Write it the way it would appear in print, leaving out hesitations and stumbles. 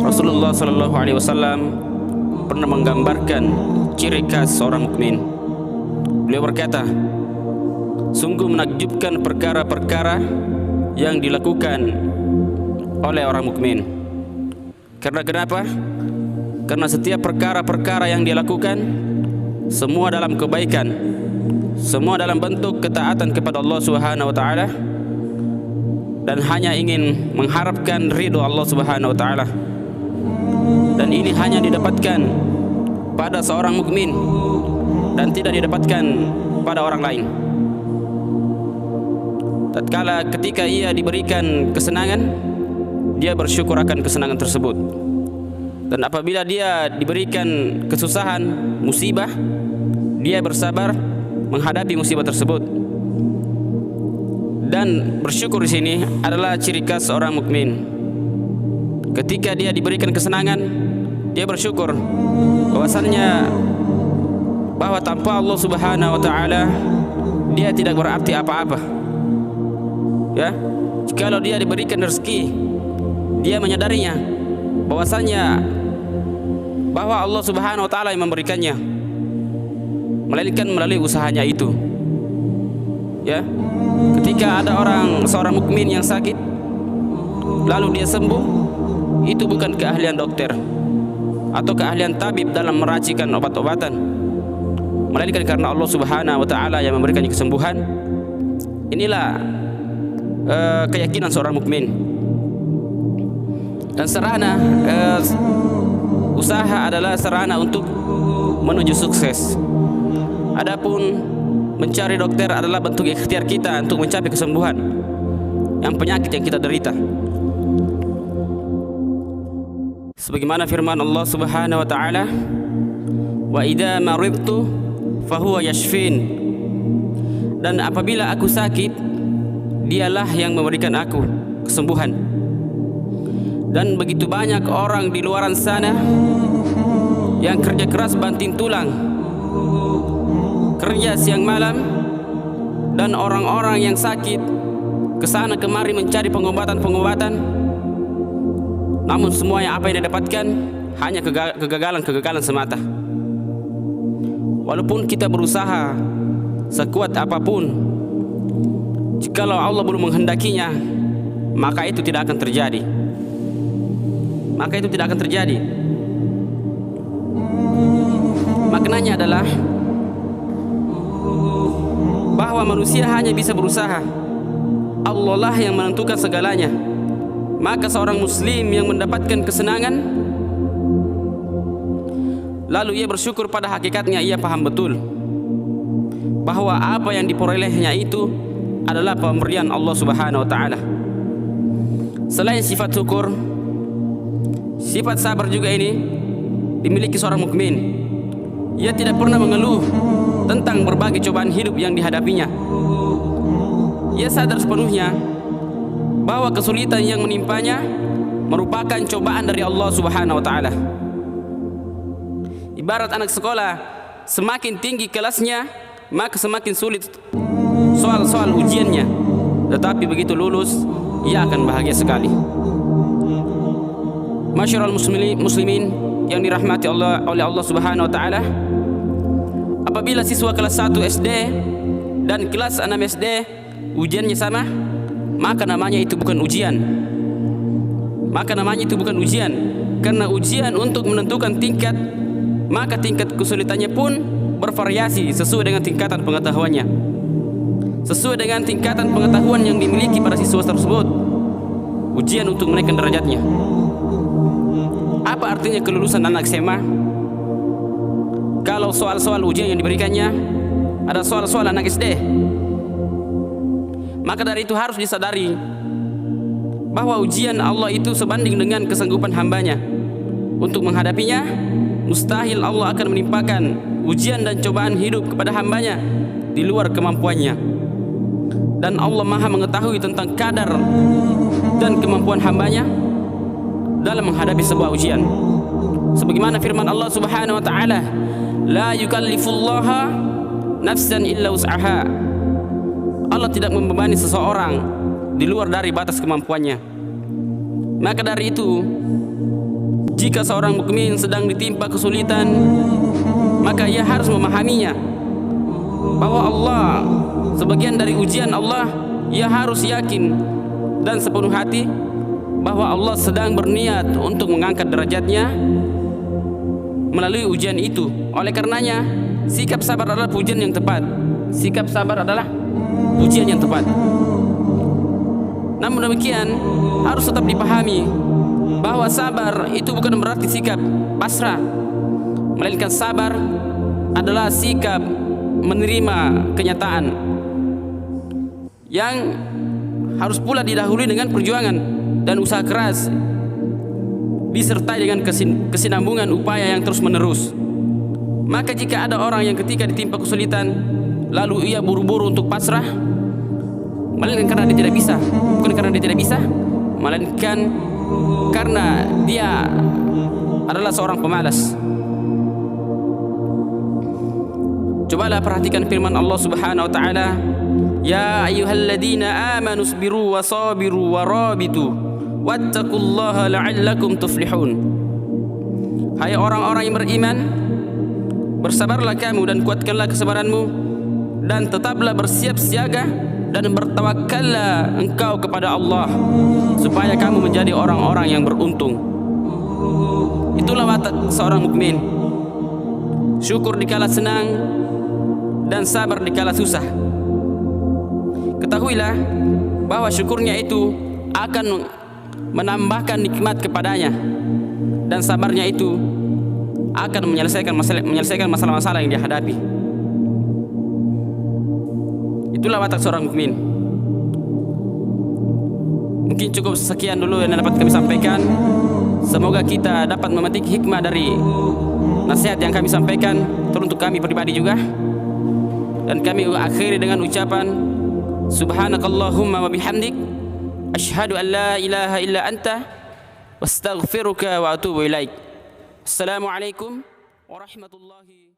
Rasulullah Sallallahu Alaihi Wasallam pernah menggambarkan ciri khas seorang mukmin. Beliau berkata, sungguh menakjubkan perkara-perkara yang dilakukan oleh orang mukmin. Karena kenapa? Karena setiap perkara-perkara yang dia lakukan semua dalam kebaikan, semua dalam bentuk ketaatan kepada Allah Subhanahu wa taala, dan hanya ingin mengharapkan ridho Allah Subhanahu wa taala. Dan ini hanya didapatkan pada seorang mukmin dan tidak didapatkan pada orang lain. Tatkala ketika ia diberikan kesenangan, dia bersyukur akan kesenangan tersebut. Dan apabila dia diberikan kesusahan, musibah, dia bersabar menghadapi musibah tersebut. Dan bersyukur di sini adalah ciri khas seorang mukmin. Ketika dia diberikan kesenangan, dia bersyukur bahwasannya bahwa tanpa Allah Subhanahu wa taala dia tidak berarti apa-apa. Ya, kalau dia diberikan rezeki, dia menyadarinya bahwasannya bahwa Allah Subhanahu wa taala yang memberikannya, melainkan melalui usahanya itu. Ya, ketika ada seorang mukmin yang sakit lalu dia sembuh, itu bukan keahlian dokter atau keahlian tabib dalam meracikan obat-obatan, melainkan karena Allah Subhanahu wa taala yang memberikannya kesembuhan. Inilah keyakinan seorang mukmin. Dan sarana usaha adalah sarana untuk menuju sukses. Adapun mencari dokter adalah bentuk ikhtiar kita untuk mencapai kesembuhan yang penyakit yang kita derita. Sebagaimana firman Allah Subhanahu wa taala, "Wa idza maridtu fahuwa yashfin." Dan apabila aku sakit, dialah yang memberikan aku kesembuhan. Dan begitu banyak orang di luaran sana yang kerja keras banting tulang, kerja siang malam, dan orang-orang yang sakit kesana kemari mencari pengobatan, namun semuanya apa yang didapatkan hanya kegagalan semata. Walaupun kita berusaha sekuat apapun, jikalau Allah belum menghendakinya, maka itu tidak akan terjadi. Maknanya adalah bahwa manusia hanya bisa berusaha. Allah lah yang menentukan segalanya. Maka seorang muslim yang mendapatkan kesenangan, lalu ia bersyukur, pada hakikatnya ia paham betul bahwa apa yang diperolehnya itu adalah pemberian Allah Subhanahu wa taala. Selain sifat syukur, sifat sabar juga ini dimiliki seorang mukmin. Ia tidak pernah mengeluh tentang berbagai cobaan hidup yang dihadapinya. Ia sadar sepenuhnya bahwa kesulitan yang menimpanya merupakan cobaan dari Allah Subhanahu wa taala. Ibarat anak sekolah, semakin tinggi kelasnya, maka semakin sulit soal-soal ujiannya. Tetapi begitu lulus, ia akan bahagia sekali. Masyarul muslimin yang dirahmati oleh Allah Subhanahu wa taala, apabila siswa kelas 1 SD dan kelas 6 SD ujiannya sama, maka namanya itu bukan ujian. Karena ujian untuk menentukan tingkat, maka tingkat kesulitannya pun bervariasi sesuai dengan tingkatan pengetahuannya, sesuai dengan tingkatan pengetahuan yang dimiliki pada siswa tersebut. Ujian untuk menaikkan derajatnya. Apa artinya kelulusan anak SMA? Kalau soal-soal ujian yang diberikannya ada soal-soal anak SD, maka dari itu harus disadari bahwa ujian Allah itu sebanding dengan kesanggupan hambanya. Untuk menghadapinya, mustahil Allah akan menimpakan ujian dan cobaan hidup kepada hambanya di luar kemampuannya. Dan Allah Maha mengetahui tentang kadar dan kemampuan hambanya dalam menghadapi sebuah ujian. Sebagaimana firman Allah Subhanahu wa taala, "La yukallifullaha nafsan illa wus'aha." Allah tidak membebani seseorang di luar dari batas kemampuannya. Maka dari itu, Jika seorang mukmin sedang ditimpa kesulitan, maka ia harus memahaminya bahwa Allah sebagian dari ujian Allah. Ia harus yakin dan sepenuh hati bahwa Allah sedang berniat untuk mengangkat derajatnya melalui ujian itu. Oleh karenanya, sikap sabar adalah pujian yang tepat. Sikap sabar adalah pujian yang tepat. Namun demikian, harus tetap dipahami bahwa sabar itu bukan berarti sikap pasrah, melainkan sabar adalah sikap menerima kenyataan yang harus pula didahului dengan perjuangan dan usaha keras, disertai dengan kesinambungan upaya yang terus menerus. Maka jika ada orang yang ketika ditimpa kesulitan lalu ia buru-buru untuk pasrah, melainkan karena dia tidak bisa, bukan karena dia tidak bisa, melainkan karena dia adalah seorang pemalas. Cobalah perhatikan firman Allah Subhanahu wa taala, ya ayyuhalladzina amanu sabiru wa sabiru wa rabitu wattaqullaha la'allakum tuflihun. Hai orang-orang yang beriman, bersabarlah kamu dan kuatkanlah kesabaranmu, dan tetaplah bersiap siaga dan bertawakallah engkau kepada Allah supaya kamu menjadi orang-orang yang beruntung. Itulah watak seorang mukmin. Syukur dikala senang dan sabar dikala susah. Ketahuilah bahwa syukurnya itu akan menambahkan nikmat kepadanya, dan sabarnya itu akan menyelesaikan masalah-masalah yang dihadapi. Itulah watak seorang mukmin. Mungkin cukup sekian dulu yang dapat kami sampaikan. Semoga kita dapat memetik hikmah dari nasihat yang kami sampaikan, teruntuk kami pribadi juga. Dan kami akhiri dengan ucapan subhanakallahumma wa bihamdik asyhadu an la ilaha illa anta wastaghfiruka wa atubu ilaik. Assalamualaikum warahmatullahi